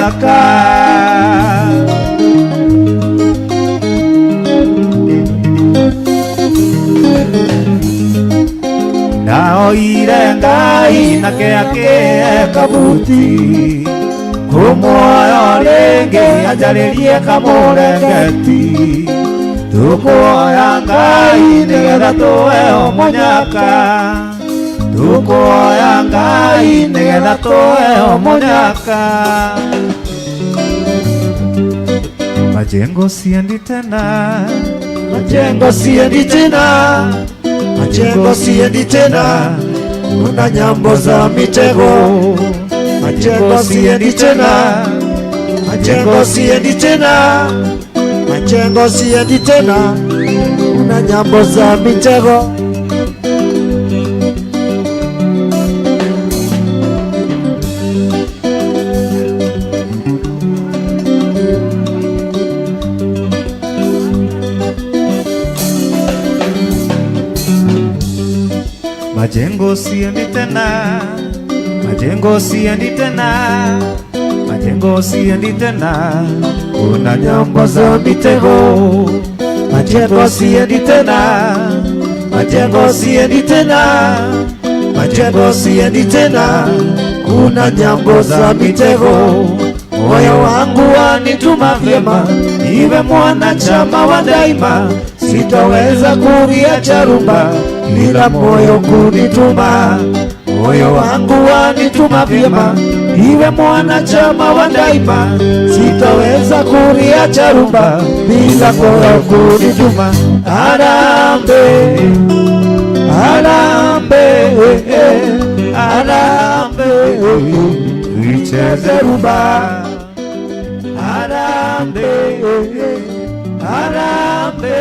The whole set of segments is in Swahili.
munyaka nao irengai na keake kabuti kumuoyo ringi anjaririe kamurengeti tukuoya Ngai nigetha tuweo munyaka tukuoya Ngai nigetha tuweo munyaka majengo siendi tena majengo siendi tena majengo siendi tena kuna nyambo za mitego majengo siendi tena majengo siendi tena majengo siendi tena kuna nyambo za mitego majengo siendi tena majengo siendi tena majengo siendi tena kuna nyambo za mitego majengo siendi tena majengo siendi tena majengo siendi tena kuna nyambo za mitego moyo wangu wanituma vyema niwe mwanachama wa daima sitaweza kuiacha rumba bila moyo kunituma moyo wangu wanituma vyema niwe mwanachama wa daima sitaweza kuiacha rumba bila moyo kunituma arambe arambe arambe tuicheze rumba arambe arambe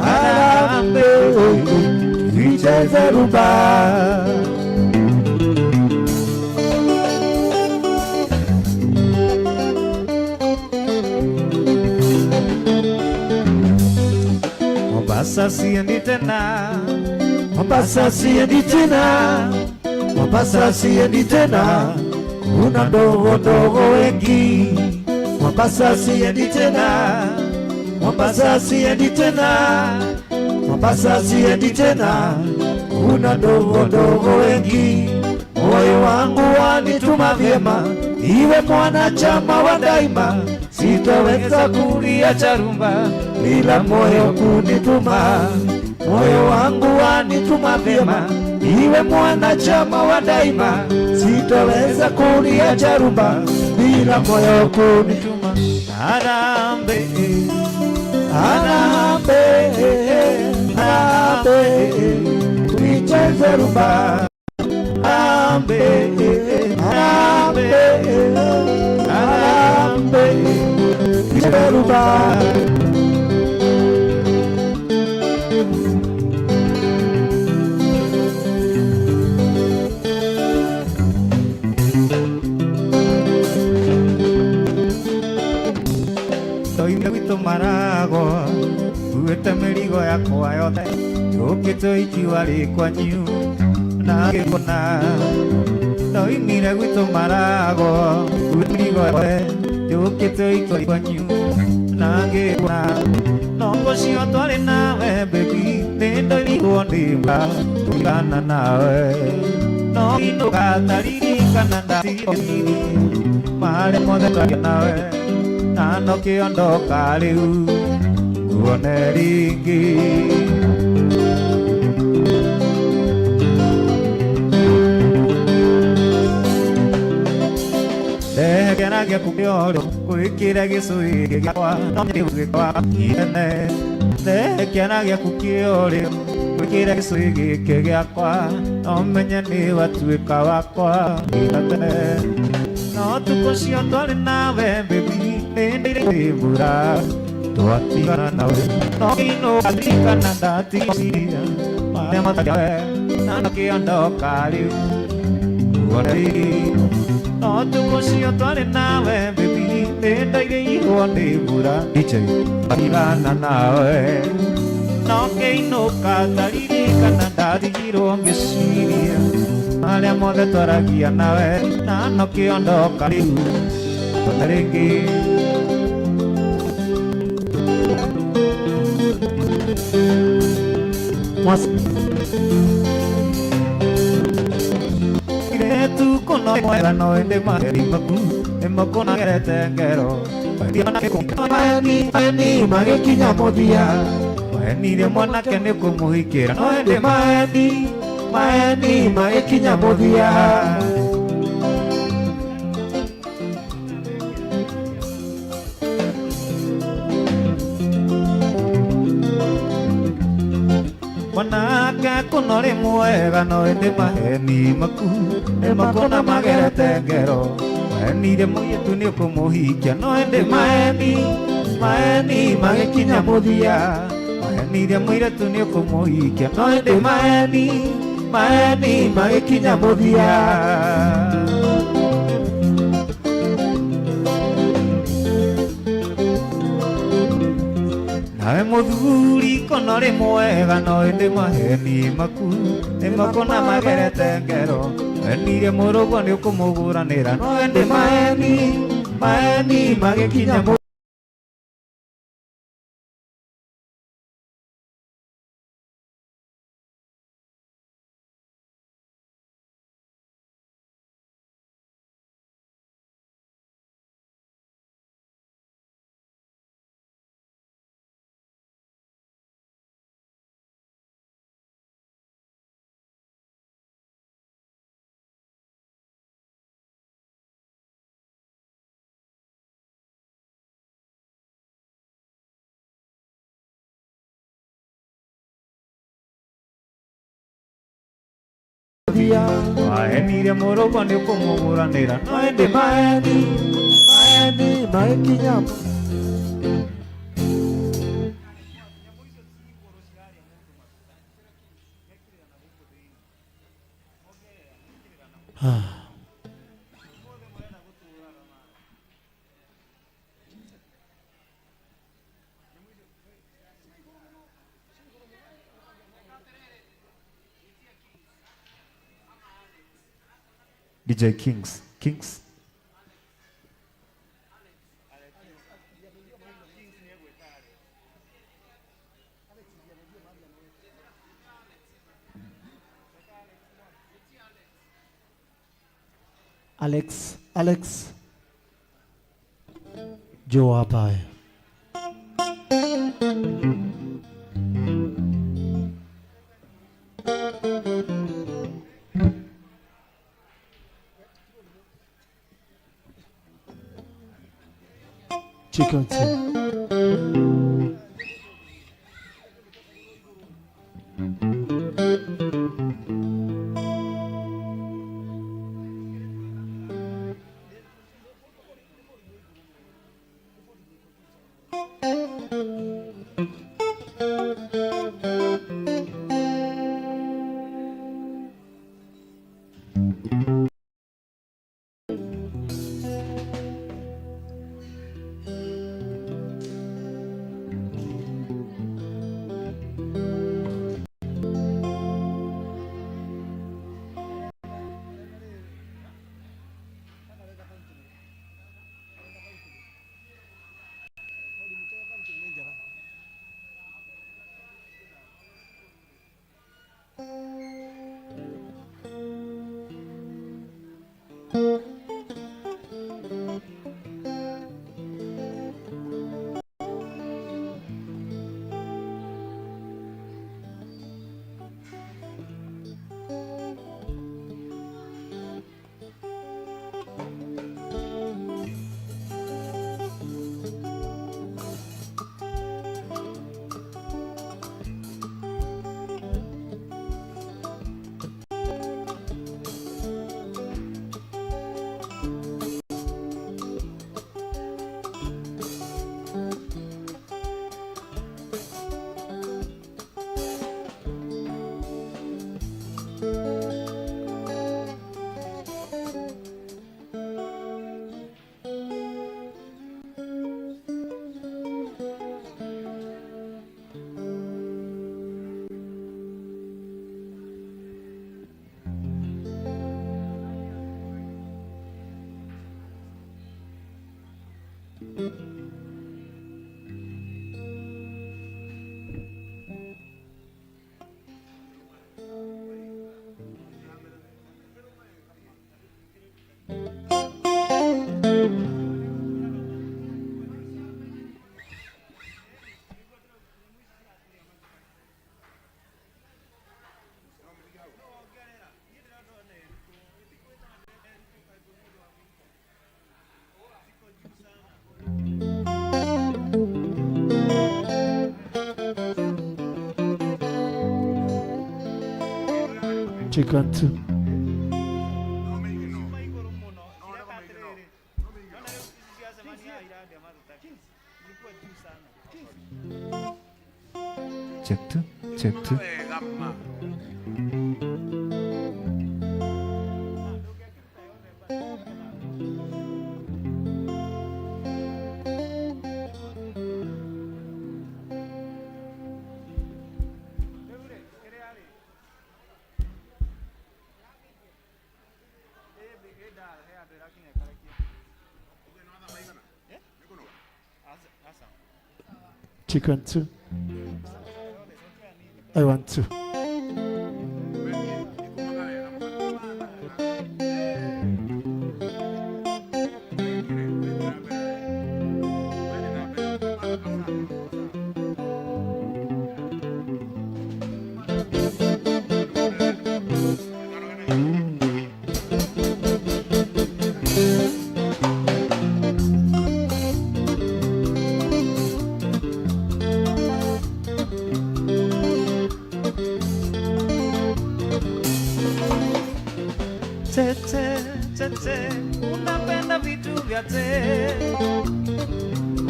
arambe tuicheze rumba Mombasa siendi tena Mombasa siendi tena Mombasa siendi tena kuna ndogo ndogo wengi Mombasa siendi tena Mombasa siendi tena Mombasa siendi tena kuna ndogo ndogo wengi moyo wangu wanituma vyema iwe mwanachama wa daima sitaweza kuiacha rumba bila moyo kunituma moyo wangu wanituma vyema iwe mwanachama wa daima sitaweza kuiacha rumba bila moyo kunituma arambe arambe arambe tuicheze rumba arambe arambe arambe tuicheze rumba marago uete merigo yakwa yothe yukite ikiwa rikwanyu na ngikona ndoimire gwitu marago uete merigo yothe yukite ikiwa rikwanyu na ngikona nongo cio twari nawe baby nindoirigwo ndimba tugana nawe no indugatarikana ndatiriri mare mothe twaria nawe nano kiondoka riu nguone ringi ndegenagia kumiorio gwikire gicui giakwa no gikwa inene ndegenagia kukiorio gwikire gicui giki giakwa no menye ni watuika wakwa inene no tukocio twari nawe baby nindire mbura twatigana nawe no ino atikana ndaticiria mare matawe nano kiondoka riu nguone no tukocio twari nawe baby nindairĩirwo nĩ mbura DJ twatigana nawe no kĩinũka ndaririkana ndathigirwo ngĩciria Alia mothe twaragia nawe na no kiondoka riu ona ringi tu kono mwega no ende maheri maku emakona gerete ngero maeni magikinya muthia maenire mwanake ni kumuhikira no ende maeni magikinya muthia mwanake kuno ri mwega no ende maheni maku emakona magerete ngero maenire muitu ni kumuhikia no ende maeni magikinya muthia maenire muiretu ni kumuhikia no ende maeni magikinya muthia nawe muthuri kono ri mwega no ende maheni maku emakona magerete ngero maenire murugo ni ukumuguranira no ende maeni magikinya maenire murugo ni ukumuguranira no ende maeni magikinya DJ Kings Alex Joe hapa chicken Chicken too. Check two. Chicken too. I want to. Unapenda vitu vya te,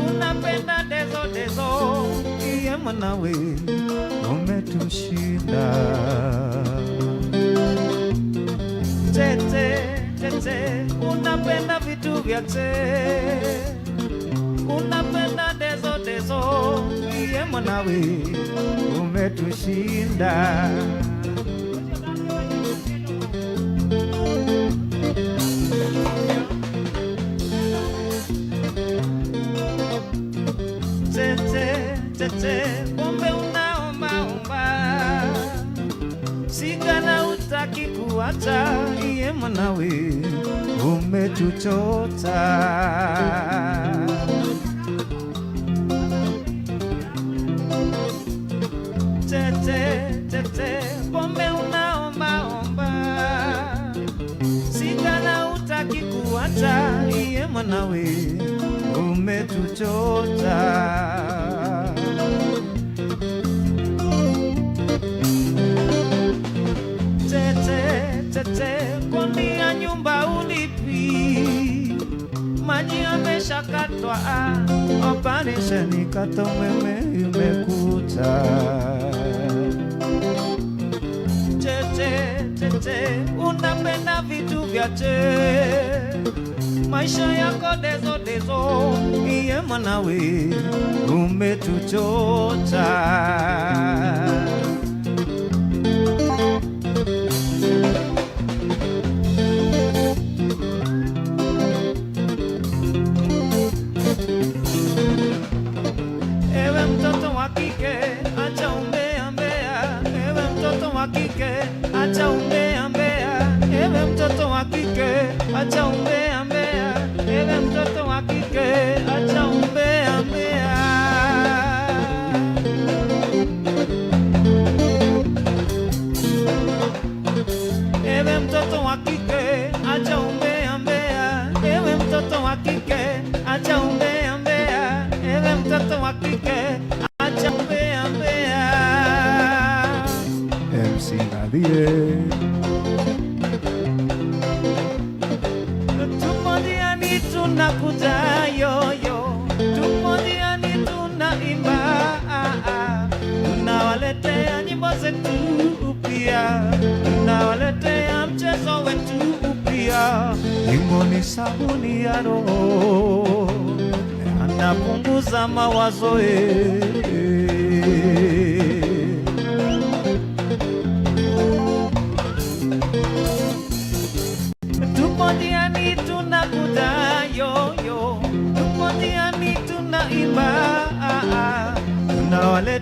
unapenda dezo, iye mwanawe umetushinda. Tete, unapenda vitu vya te, unapenda dezo, iye mwanawe umetushinda. Tete, pombe unaomba, sigara utaki kuacha, iye mwanawe umetuchota. Tete, pombe unaomba, sigara utaki kuacha, iye mwanawe umetuchota. Tete, kodi ya nyumba ulipi, maji yameshakatwa, operesheni kata umeme imekuta. Tete, unapenda vitu vya maisha yako dezo, iye mwanawe umetuchota. Ewe mtoto wa kike, acha umbea, ewe mtoto wa kike, acha umbea, ewe mtoto wa kike, acha umbea, ewe mtoto wa kike, acha umbea. Ewe mtoto wa kike, acha umbea, ewe mtoto wa kike, acha umbea, ewe mtoto wa kike, acha umbea. MC Nadie. Tunakuja yoyo, tumojiani tunaimba, tunawaletea nyimbo zetu pia, tunawaletea mchezo wetu pia. Nyimbo ni sabuni ya roho, anapunguza mawazo tumojiani tunakuja yoyo, tumojiani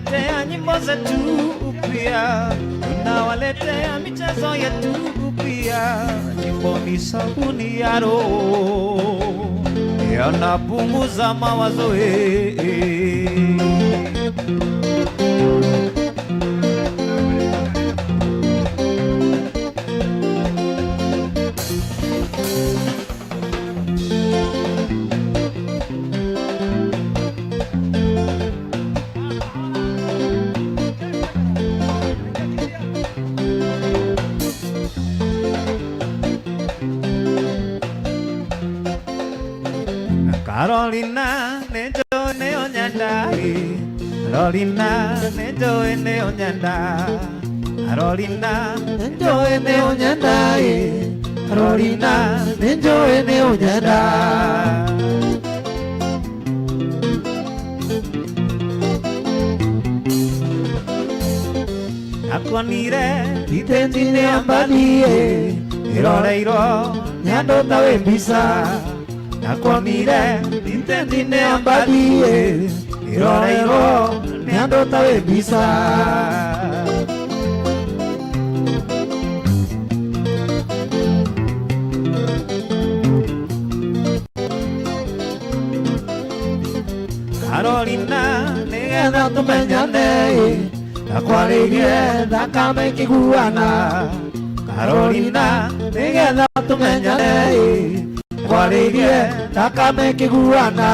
tunawaletea nyimbo zetu pia, tunawaletea michezo yetu pia. Nyimbo ni sabuni ya roho, yanapunguza mawazo Carolina nejo neo nyandai, Carolina nejo neo nyandai, Carolina nejo neo nyandai, Carolina nejo neo nyandai. Akonire itendine ambalie, iroreiro nyando tawe mbisa. Nakwamire intendine ambalie, iroreiro nyando tawe mbisa. Carolina nigetha tumenyane, nakwaririe thakame kiguana. Carolina nigetha tumenyane, nakwaririe thakame kiguana.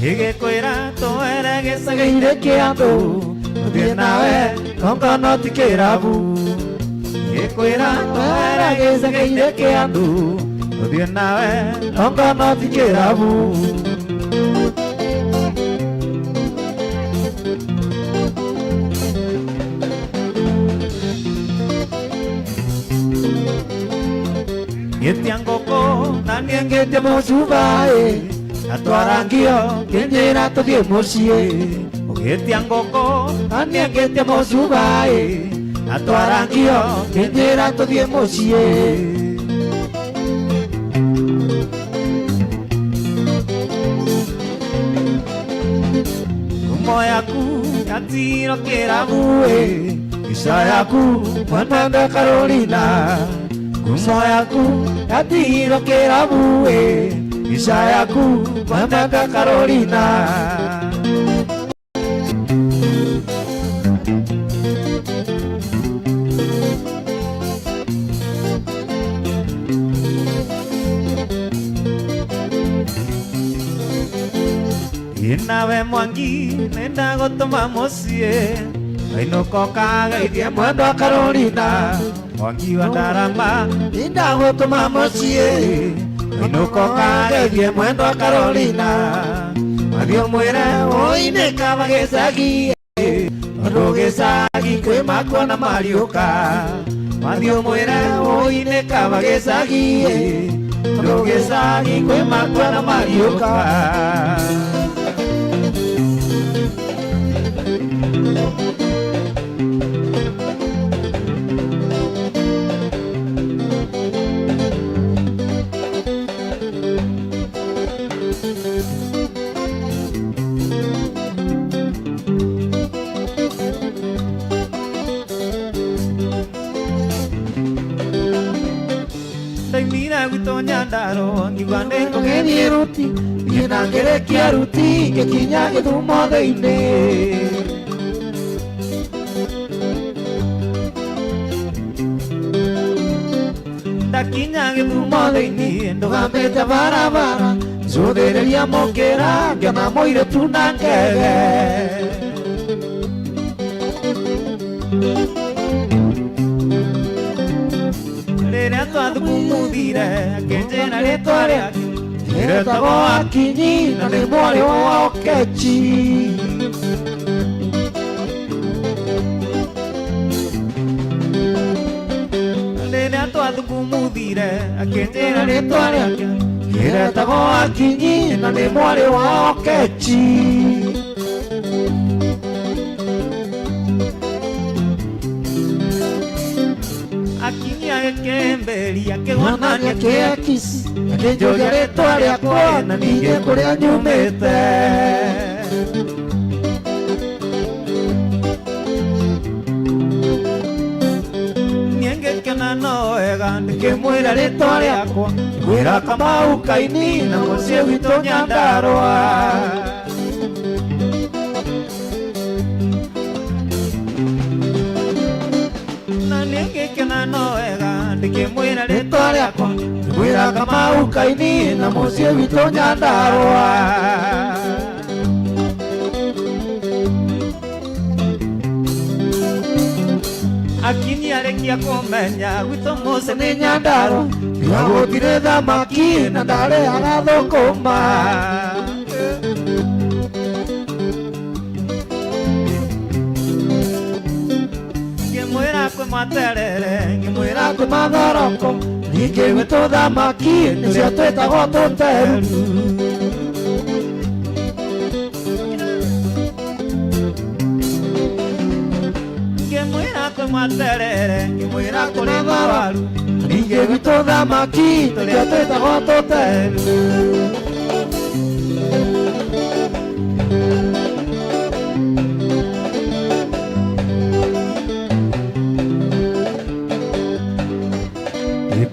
Gigikwira twere gicagi-inĩ kĩa andũ, ũthiĩ nawe tongono ti kĩrabu. Gigikwira twere gicagi-inĩ kĩa andũ, ũthiĩ nawe tongono ti kĩrabu. Ngĩtia ngũkũ na niĩ ngĩtia mũcuba-ĩ, natwarangio ngĩnjĩra tũthiĩ mũciĩ. Ũgĩtia ngũkũ na niĩ ngĩtia mũcuba-ĩ, natwarangio ngĩnjĩra tũthiĩ mũciĩ. Ngumo yaku yatirwo kĩrabu-ĩ, mbica yaku mwendete Carolina. Ngumo yaku yatirwo kĩrabu-ĩ, mbica yaku mwendete Carolina. Nawe Mwangi nenda gũtũma mũciĩ, gainũko kageithie mwendwa Carolina. Mwangi wa Ndarama nenda gũtũma mũciĩ, gainũko kageithie mwendwa Carolina. Mathiĩ ũmwĩre ũinĩka gĩcagi, tondũ gĩcagi kwĩ makuona mariũka. Mathiĩ ũmwĩre ũinĩka gĩcagi, tondũ gĩcagi kwĩ makuona mariũka. Ndaimira gwitũ Nyandarua ngiuga nĩngũgĩthiĩ Ruti, thiĩ na ngĩrĩkia Ruti ngĩkinya Gĩthumo thĩinĩ. Ndakinya Gĩthumo thĩinĩ ndũgamĩte barabara, cũthĩrĩria mũkĩra ngĩona mũirĩtu na ngege. Rĩrĩa twathugumũthire akĩnjĩra rĩtwa rĩake, rĩtagwo Akinyi na nĩ mwarĩ wa Okechi. Rĩrĩa twathugumũthire akĩnjĩra rĩtwa rĩake, rĩtagwo Akinyi na nĩ mwarĩ wa Okechi. akinyia kembeli akĩgonania Kĩakisi akĩnjũria rĩtwa rĩakwa na ningĩ kũrĩa nyumĩte. Niĩ ngĩkena no wega ndĩkĩmwĩra rĩtwa rĩakwa ngwĩra Kamau Kaini na mũciĩ witũ Nyandarũa. Na niĩ ngĩkena no wega ndĩkĩmwĩra rĩtwa rĩakwa ngwĩra Kamau Kaini na mũciĩ witũ Nyandarũa. Akĩnĩarĩkia kũmenya gwitũ mũciĩ nĩ Nyandarũa, tiga gũtirĩ thamaki na ndarĩaga thũkũma. Ngĩmwĩra kwĩ materere, ngĩmwĩra kwĩ mathoroko, ningĩ gwitũ thamaki nĩcio twĩtagwo tũteru. Ngĩmwĩra kwĩ materere, ngĩmwĩra kũrĩ mawaru, ningĩ gwitũ thamaki tũrĩa twĩtagwo tũteru.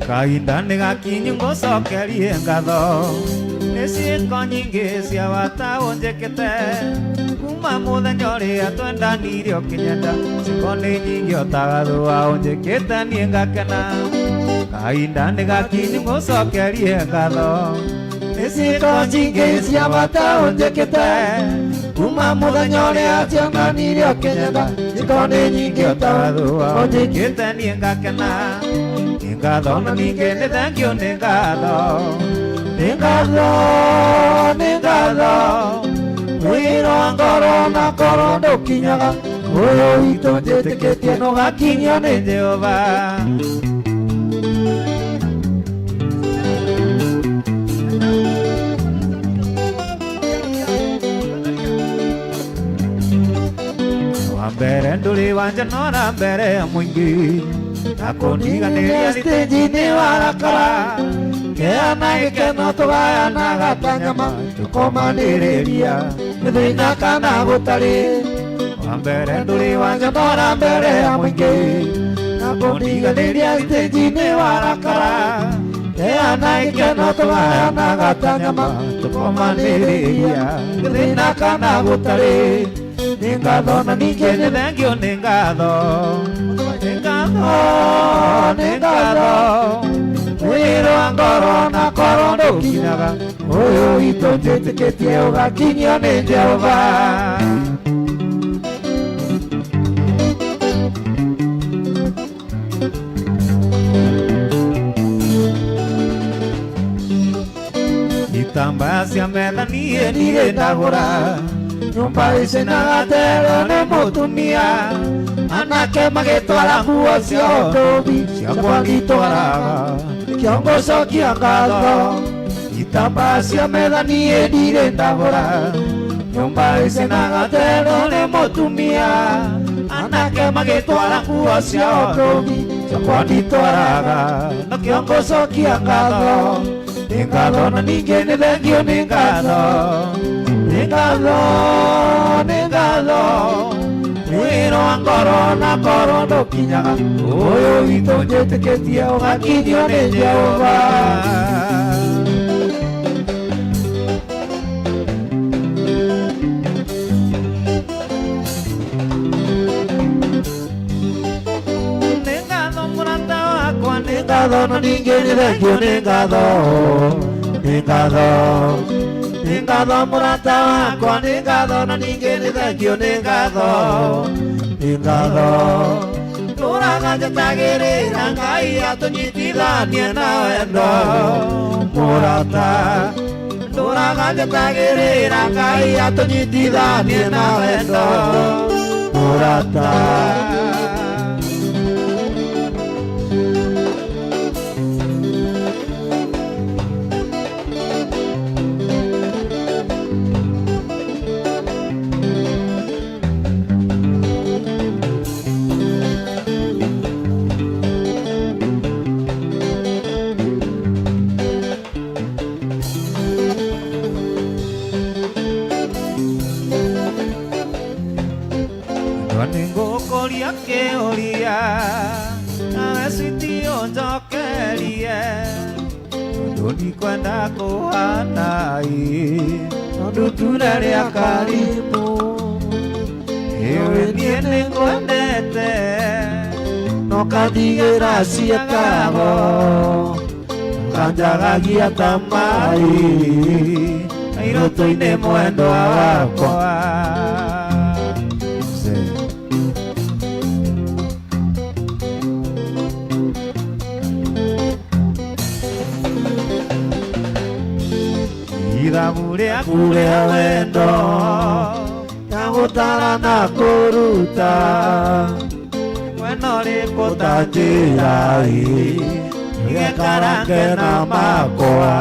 Kahinda nĩ gakinyu ngũcokerie ngatho nĩ ciĩko nyingĩ cia bata ũnjĩkĩte kuma mũthenya ũrĩa twendanirie ũkĩnyenda. Ciĩko nĩ nyingĩ ũtagarũa ũnjĩkĩte niĩ ngakena. Kahinda nĩ gakinyu ngũcokerie ngatho nĩ ciĩko nyingĩ cia bata ũnjĩkĩte kuma mũthenya ũrĩa twendanirie ũkĩnyenda. Ciĩko nĩ nyingĩ ũtagarũa ũnjĩkĩte niĩ ngakena. Ngatho na ningĩ nĩ thank you nĩ ngatho, nĩ ngatho, nĩ ngatho. Wĩra wa ngoro na ngoro ndũkinyaga, ũyũ witũ njĩtĩkĩtie ndũgakinyio nĩ Jehova. Wa mbere ndũrĩ wanjanora mbere ya mũingĩ, na kũndiganĩria stage-inĩ warakara. Kĩana gĩkeno tũgayanaga ta nyama tũkomanĩrĩria thĩna kana gũtarĩ. Wa mbere ndũrĩ wanjanora mbere ya mũingĩ, na kũndiganĩria stage-inĩ warakara. Kĩana gĩkeno tũgayanaga ta nyama tũkomanĩrĩria thĩna kana gũtarĩ. Nĩ ngatho na ningĩ nĩ thank you nĩ ngatho, nĩ ngatho, nĩ ngatho. Wĩra wa ngoro na ngoro ndũkinyaga, ũyũ witũ njĩtĩkĩtie ũgakinyio nĩ Jehova. Itambaya cia metha niĩ ndirĩ ndagũra, nyũmba icinaga tero nĩ mũtumia. Anake magĩtwara nguo cia ũndũmi, ciakwa ngĩtwaraga nĩkĩo ngũcokia ngatho. Itambaya cia metha niĩ ndirĩ ndagũra, nyũmba icinaga tero nĩ mũtumia. Anake magĩtwara nguo cia ũndũmi, ciakwa ngĩtwaraga nĩkĩo ngũcokia ngatho. Nĩ ngatho na ningĩ nĩ thank you nĩ ngatho, nĩ ngatho, nĩ ngatho. Wĩra wa ngoro na ngoro ndũkinyaga, ũyũ witũ njĩtĩkĩtie ũgakinyio nĩ Jehova. Nĩ ngatho mũrata wakwa, nĩ ngatho na ningĩ nĩ thank you nĩ ngatho, nĩ ngatho. Nĩ ngatho mũrata wakwa, nĩ ngatho na ningĩ nĩ thank you nĩ ngatho, nĩ ngatho. Tũraga njatagĩrĩra Ngai atũnyitithanie na wendo mũrata. Tũraga njatagĩrĩra Ngai atũnyitithanie na wendo mũrata. ũria nawe switi ũnjokerie tondũ ndikwenda kũhana tondũ tune rĩa Karimũ ĩũĩ niĩ nĩngwendete no kandigĩra ciĩkago kanjagagia ta maĩ irũtũ-inĩ mwendwa wakwa. Ithabu rĩaku rĩa wendo na gũtara na kũruta mwena ũrĩkũ ta njĩra igekarange na makwa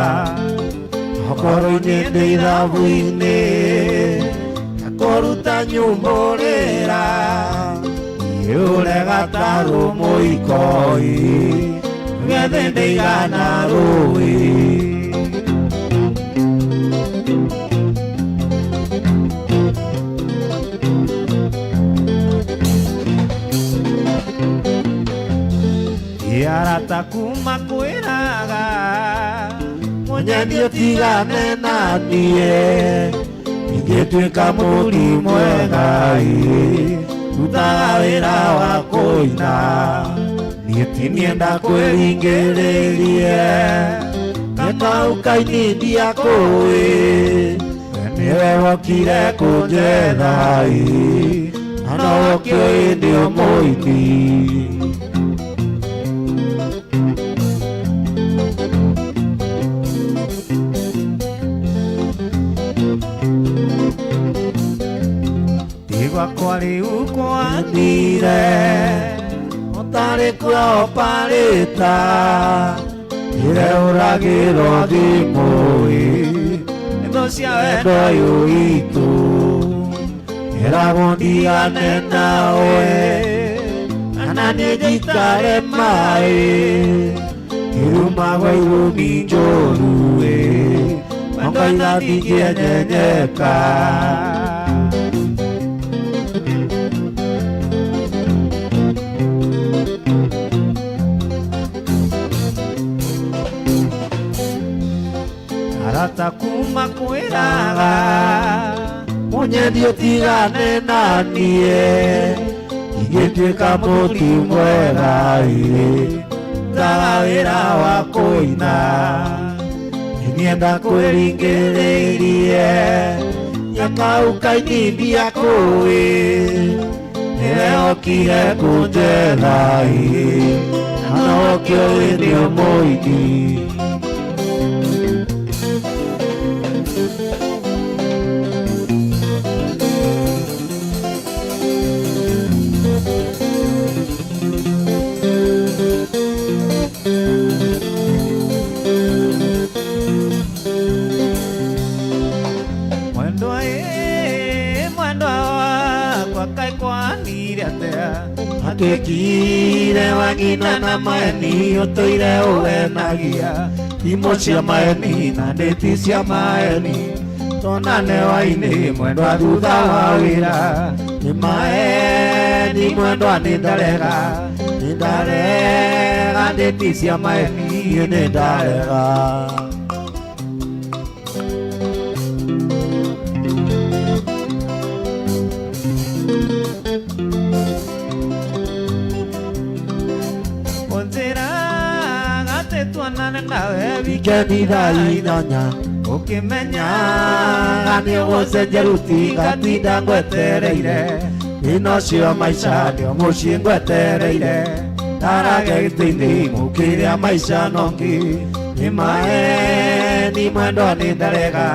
okorwo-inĩ ndĩ ithabu-inĩ na kũruta nyumbũrĩra iũrega ta rũmũikoi gethĩ ndĩigana rũĩ. Arata kuma kwĩraga mũnyeni ũtigane na niĩ ingĩtuĩka mũri mwega rutaga wĩra wa kũina niĩ ti niĩ ndakwĩringĩrĩrie Kamau kaini ndiakũĩ niwe wokire kũnjetha na no wokĩo ndĩ mũini. Gwakwa rĩu kwandire ũtarĩ kũoparĩta ire ũragĩrwo thimũ-ĩ ĩndo cia wendo ũyũ witũ ĩragwo ndigane nawe kana niĩ njikare maĩ iruma gwa irumi njũru-ĩ ongaina ndingĩenyenyeka. Arata kuma kwĩraga mũnyeni ũtigane na niĩ ingĩtuĩka mũti mwega rutaga wĩra wa kũina niĩ ndakwĩringĩrĩrie Kamau kaini ndiakũĩ niwe wokire kũnjetha na no wokĩo ndĩ mũini. Twĩkire wagina na maeni ũtũire ũgenagia imũ cia maeni na ndĩti cia maeni tonane wainĩ mwendwa thutha wa wĩra nĩ maeni mwendwa nĩ ndarega ndĩti cia maeni nĩ ndarega. Wikendi thaa inyanya ũkĩmenya nĩ ũgũcenjia ruti ngatinda ngwetereire ĩno cio maica nĩo mũciĩ ngwetereire ndarage gĩtĩ-inĩ mũkĩrĩa maica nongĩ nĩ maeni mwendwa nĩ ndarega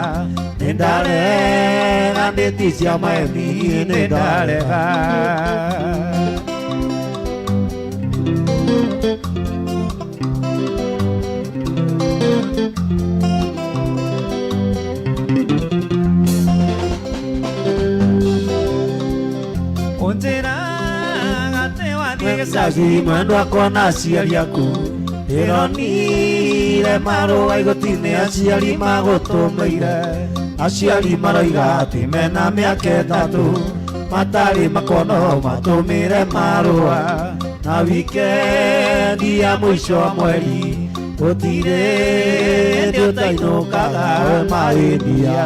ndĩti cia maeni nĩ ndarega. Gĩcagi mwendwa kona aciari aku ĩronire marũa igoti-inĩ aciari magũtũmĩire aciari maroiga atĩ mena mĩaka ĩtatũ matari makono matumire marua na wikendi ya mwisho wa mweri gutire ndio tainukaga we maendia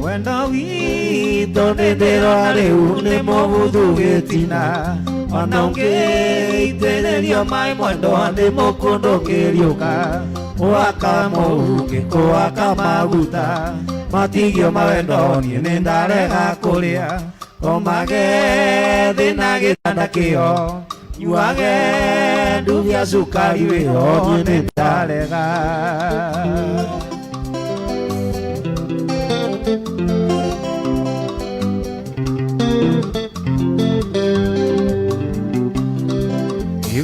wenda witũ nĩ ndĩrona rĩu nĩ mũbuthu gĩtina ona ũngĩitĩrĩrio maĩ mwendwa nĩ mũkũndũ kĩriũka waka mũhu gĩkũwaka maguta matigio mawendo niĩ nĩ ndarega kũrĩa o magethi na gĩtanda kĩo nyuage ndubia cukari wĩho niĩ nĩ ndarega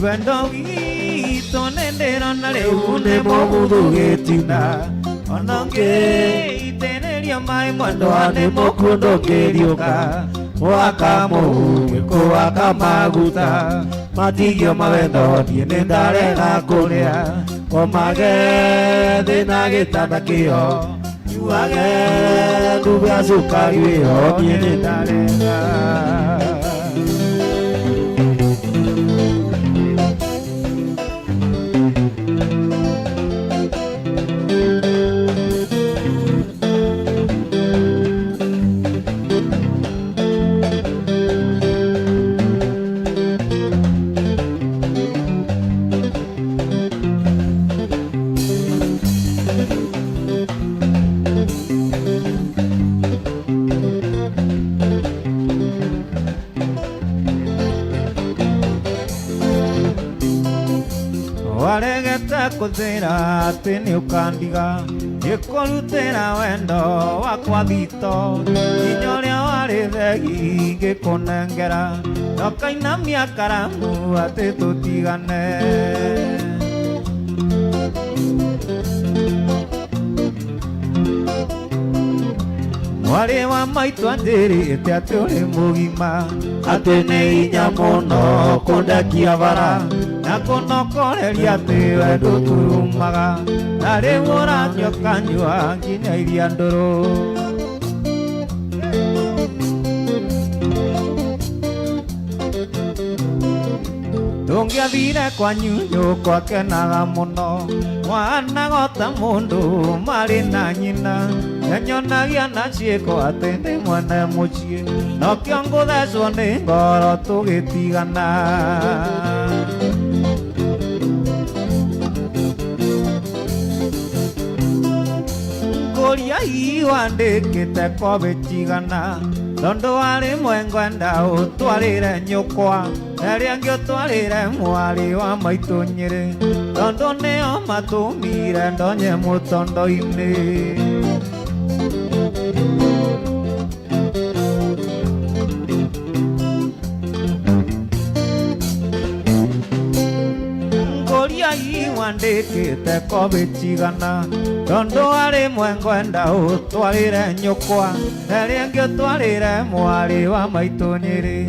wendo witũ nĩ ndĩrona rĩu nĩ mũbuthu gĩtina ona ũngĩitĩrĩrio maĩ mwendwa nĩ mũkũndũ kĩriũka waka mũhu gĩkũwaka maguta matigio mawendo niĩ nĩ ndarega kũrĩa o magethi na gĩtanda kĩo nyuage ndubia cukari wĩho niĩ nĩ ndarega waregete kũthĩra atĩ nĩ ũkandiga ngĩkũrutĩra wendo wakwa thito nginya ũrĩa warĩ thegi ngĩkũnengera ndokainamia karamu atĩ tũtigane mwarĩ wa maitũ anjĩrĩte atĩ ũrĩ mũgima atĩ nĩ hinya mũno kũndekia bara na kũnokoreria atĩ we ndũturumaga na rĩu ũranyua kanyua nginya iria ndũrũ tũngĩathire kwa nyunyũ kwakenaga mũno mwanagota mũndũ marĩ na nyina nyanyonagia na ciĩko atĩ nĩ mwene mũciĩ nokĩo ngũthecwo nĩ ngoro tũgĩtigana ngũria iwandĩkĩte kobĩtigana tondũ warĩ mwengwenda ũtwarĩre nyũkwa nerĩa ngĩũtwarĩre mwarĩ wa maitũ Nyĩrĩ tondũ nĩo matũmire ndonye mũtondo-inĩ ngũria iwandĩkĩte kobĩtigana tondũ warĩ mwengwenda ũtwarĩre nyũkwa nerĩa ngĩũtwarĩre mwarĩ wa maitũ Nyĩrĩ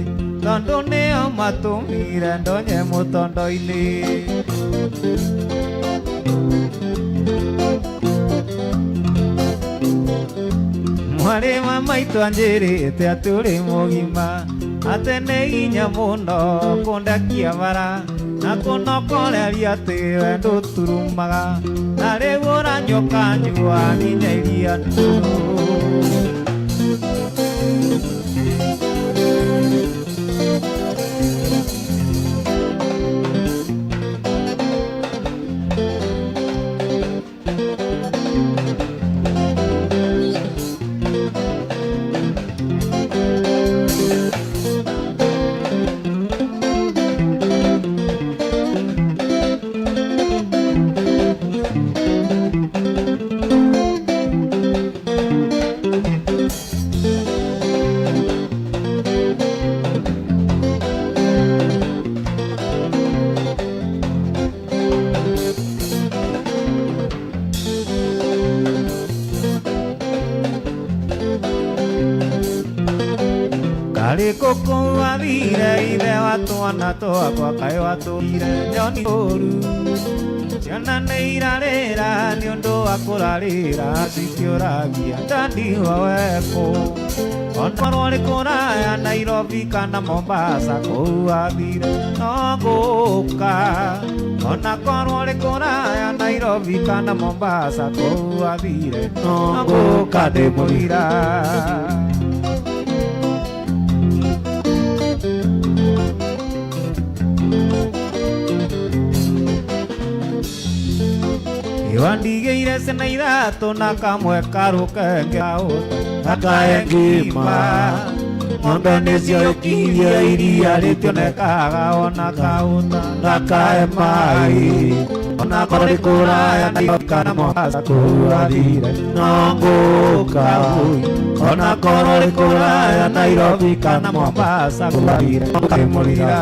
tondũ nĩo matũmire ndonye mũtondo-inĩ mwarĩ wa maitũ anjĩrĩte atĩ ũrĩ mũgima atĩ nĩ hinya mũno kũndekia bara na kũnokoreria atĩ we ndũturumaga na rĩu ũranyua kanyua nginya iria ndũrũ Koko athire ithe wa twana twakwa kaĩ watũire nyoni ũru ciana nĩ irarĩra nĩ ũndũ wa kũrarĩra cikĩũragia ndandi waweko onakorwo nĩ kũraya Nairobi kana Mombasa kũu athire no ngũka onakorwo nĩ kũraya Nairobi kana Mombasa kũu athire no ngũka ndĩmũira Wandigeire cena ithatũ na kamwe karũkenge gakae ngima ng'ombe nĩcio ikirie iria rĩtionekaga ona kaũta gakae maĩ ona korwo nĩ kũraya Nairobi kana Mombasa kũu athire no ngũka ona korwo nĩ kũraya Nairobi kana Mombasa kũu athire no ndĩmũira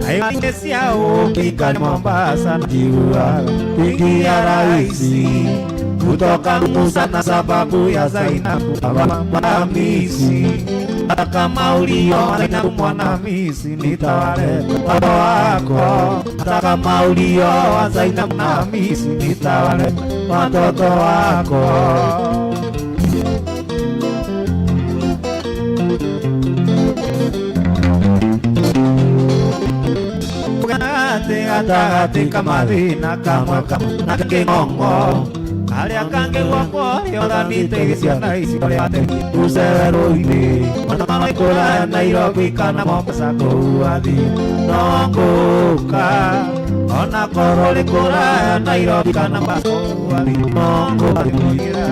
Ayo siao kika Mombasa jiwa pingi ya raisi kutoka Musa na sababu ya Zainabu Mwanamisi kama ulio Zainabu Mwanamisi nitawale baba wako kama ulio Zainabu Mwanamisi nitawale watoto wako Gata kamathina kamwe na kĩng'ong'o karĩa kangĩ gwakwo yothanĩte ciana ici ũrĩa rũcerero-inĩ ona marĩ kũraya Nairobi kana Mombasa kũu athire no ngũka ona korwo nĩ kũraya Nairobi kana Mombasa kũu athire no ngũka ndĩmũira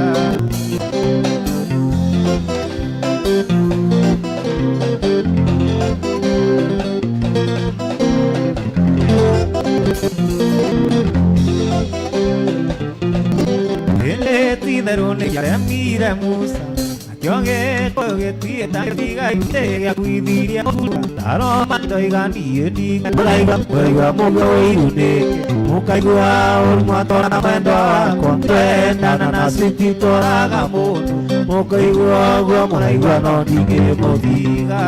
Titherũ nĩ yaremire Musa akĩogĩkwo gĩtuĩte tiga itĩ gĩa kuithiria mũbura taroma ndoiga niĩ ndiga mũraigua mũgĩ wĩirunĩke mũkaigua ũru mwatwara na mwendo wakwa twendana na citi tũraga mũndũ mũkaigua ũguo mũraigua no ndingĩmũthiga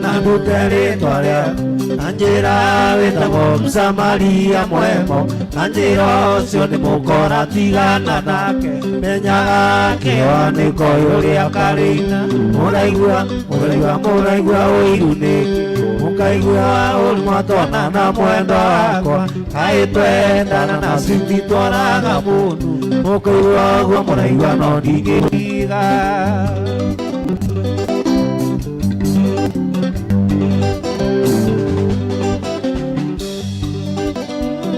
na ndute rĩtwa na njĩra wĩtagwo Mũsamaria mwemo na njĩra ũcio nĩ mũkora tigana nake menyaga kĩonĩko ũrĩa karĩina mũraigua ũiru nĩkĩ mũkaigua ũru mwatwana na mwendo wakwa kaĩ twendana na citi twaraga mũndũ mũkaigua ũguo mũraigua no ndingĩtiga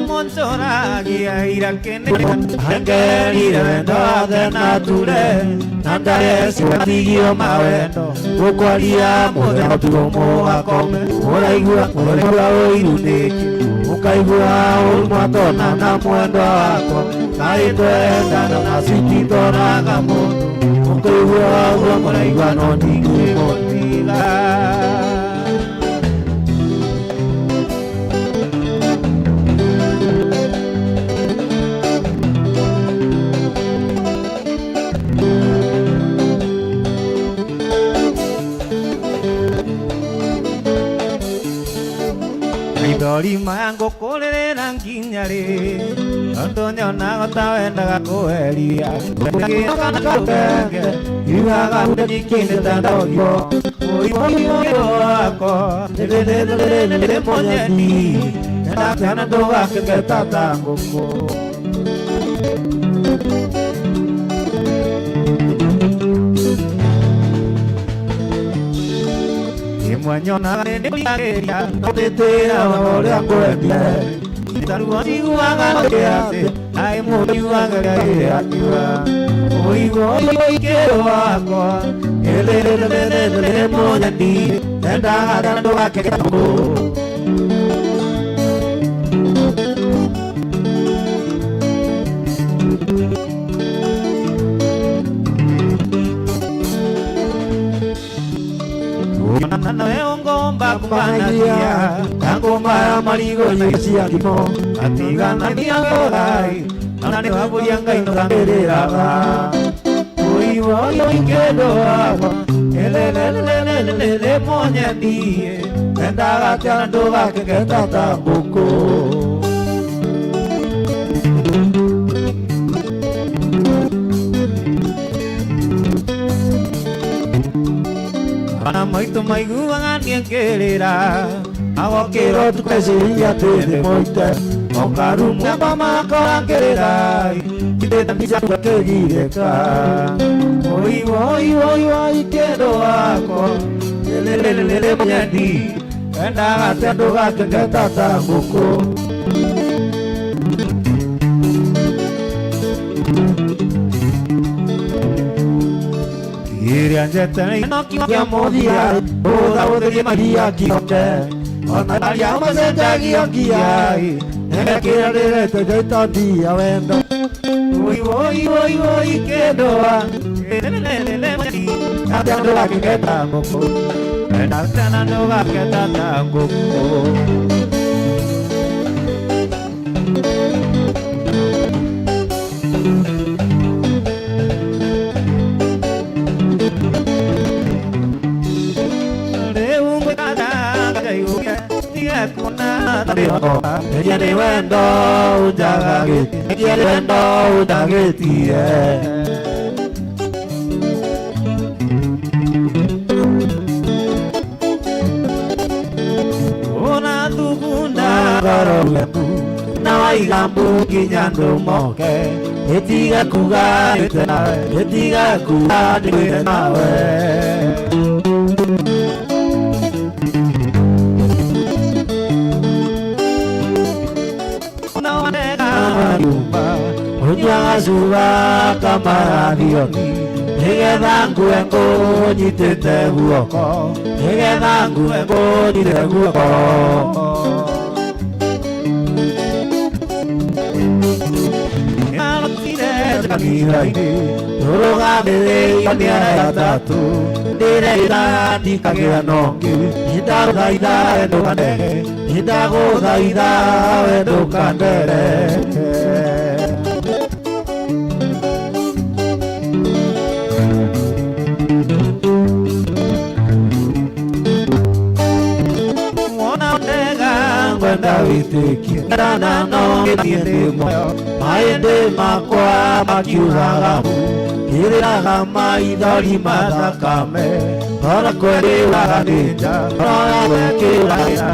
Montoragia irakene hangerire wendo athena ture nandare siwatigio mawendo gũkwaria mũthenya tugo mũgakome mũraigua ũiru nĩkĩ mũkaigua ũru mwatona na mwendo wakwa kaĩ twendana na citi tũraga mũndũ mũkaigua ũguo mũraigua no ndingĩmũtiga Dori mango kũrĩrĩra nginya rĩ tondũ nyonaga ta wendaga kũheria kana karũkenge irugaga nyingĩ ta ndogio ũiru wako nĩ mũnyeni ndakana ndũgakenge ta ngũkũ Mwanyonaga nĩndĩkũigagĩria gũtĩtĩra ũrĩa ngwendie Taruo njiguaga kĩatĩ naĩ mũndũ yuaga rĩrĩa akiuga ũigua ikĩro wakwa nĩ mũnyeni endaga ndũgakenge ngũkũ Naongo mbakumanagia Kangoma marigo naisia kimo Atiga na miagorai Nane waburia ngai norangereraga Ui woyo ikedo agwa Elelelelelele monyendie Endaga tiando gake getata buko Ana moito maiguaga niengerera Agokero tukesiria tene moite Okaru mwamba makorangerera Ite tambisa kwakegireka Oi oi oi oi kero ako Lelelelele monyandi Endaga tiando gake getata buko Irianjetana inokia modia Oda oderie maria kioke Ona maria mazenda kiokia Neme kira direte deita dia wendo Ui oi oi oi kedoa Lelelelele mati Kate ando laki keta moko Enatana no laki tata moko Quiere vendo udageti, quiere vendo udageti. Ona tugunda garolepu, na igambu kinyando moke. Etiga kuga nawe. Onyagazuga kamaradioni Nigetha nguengo nyitite guoko Nigetha nguengo nyitite guoko Ngalotire kaniraini Turugamire yoniara tatu Ndireira ndikagira nongi Ndaruthaitha wendo kandere Ndaguthaitha wendo kandere Witiki Nana no Etiende moyo Maende makwa makiuragamu Kiriraga maithori mathakame Ora kwere waganija Ora wekiraya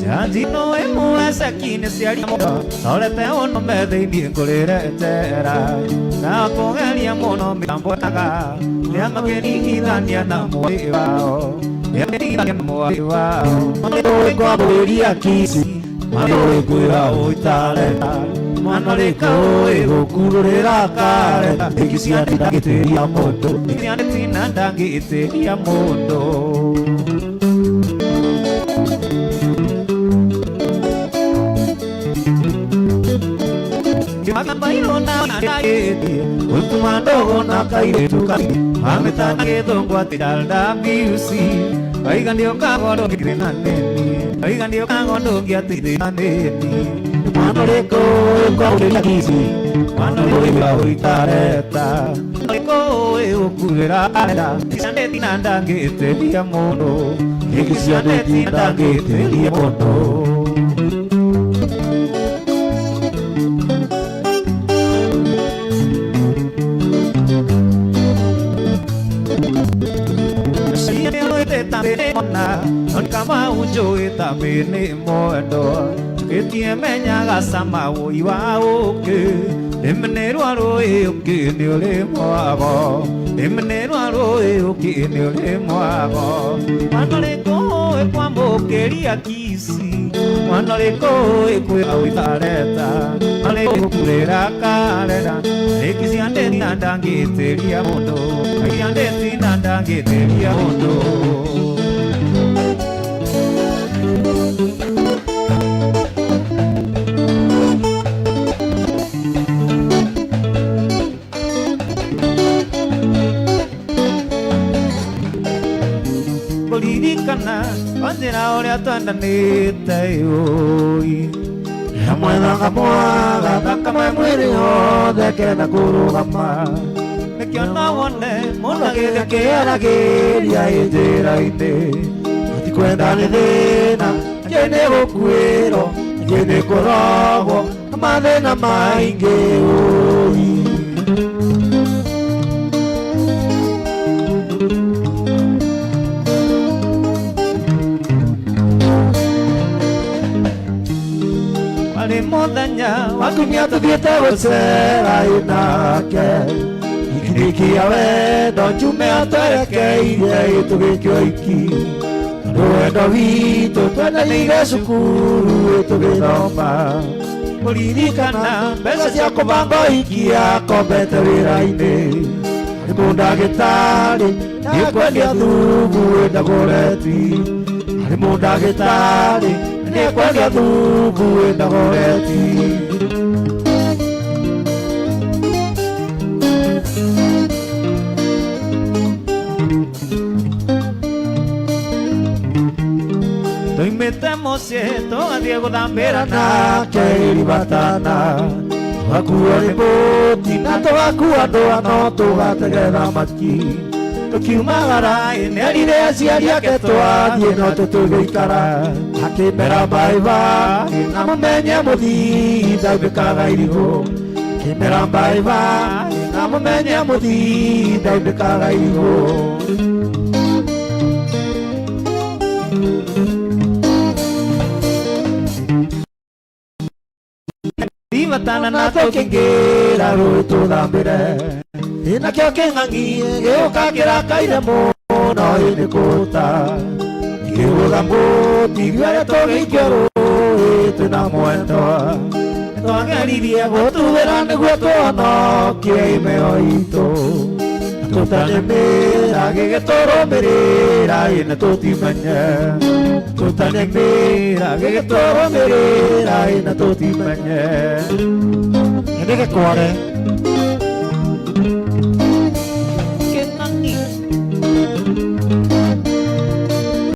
Janjino emu sakine siari mono Orete ono metheini ngurerera Na kugeria muno mitambotaga Niamageni ithania na mwai wao Niamageni na mwai wao Manore kwa bweria kisi Manore kwira uitareta Manore kaoe gukururira kareta Ikisia ndagiteria mundu Ikisia ndagiteria mundu Magabairo na naiti Ultumandogo na kairetu kari Ametake tongwa tidalda biusi Aigandio kagondo kikirina neni Aigandio kagondo kiatirina neni Manoreko kwa uleria kisi Manoreko uitareta Manoreko ukurera areta Kisandeti nandangete dia mono Kisandeti nandangete dia mono Kama unjoe tamene moendo Ketie menyaga sama woiwa oke Emenero aroe oke ni ole moago Emenero aroe oke ni ole moago Manoleko e kwa mokeria kisi Manoleko e kwe awitareta Manoleko kurera karera Ekisi ande nandangeteria mondo Ekisi ande nandangeteria mondo wĩra ũrĩa twendanĩte ĩũi Hamwe na kamwaga thakame mwĩrĩ wothe kenda kũrũgama nĩkĩo no wone mũndũ agĩthĩ kĩaragĩria ĩ njĩra-inĩ Atikwenda nĩ thĩna angĩ nĩ gũkuĩrwo angĩ nĩ kũrogwo na mathĩna maingĩ ũi warĩ mũthenya Wakumia tũthiĩte gũcera inake Ikiria wendo njume atwerekeire tũgĩkio iki Rwendo witũ twendanĩire cukuru tũgĩthoma kũririkana Mbeca cia kũbanga ũhiki akombete wĩra-inĩ Nĩ mũndagĩtarĩ nĩekwendia thubu ndagoreti Arĩ mũndagĩtarĩ nĩekwendia thubu ndagoreti Tũimĩte mũciĩ tũgathiĩ gũthambĩra nake iribatana Tũgakuo nĩ bũti na tũgakua ndũa no tũgatege thamaki Tũkiumagara nĩerire aciari ake twathiĩ no tũtũgĩikara Akĩmera bye-bye na mũmenye mũthii ndaunĩkaga irigũ Akĩmera bye-bye na mũmenye mũthii ndaunĩkaga irigũ Rivatana na na tũkĩingĩra rũĩ tũthambĩre Nakĩo kĩng'ang'i gĩũka kĩrakaire mũno nĩ kũũta Ngĩgũtha mbũti guoya tũgĩikio rũĩ twĩna mwendwa Twageririe gũtuĩra nĩguo tũhonokie imeo itũ Tũtanĩmĩra gĩgĩtũrũmĩrĩra ĩna tũtimenye Tũtanĩmĩra gĩgĩtũrũmĩrĩra ĩna tũtimenye Nĩ gĩkware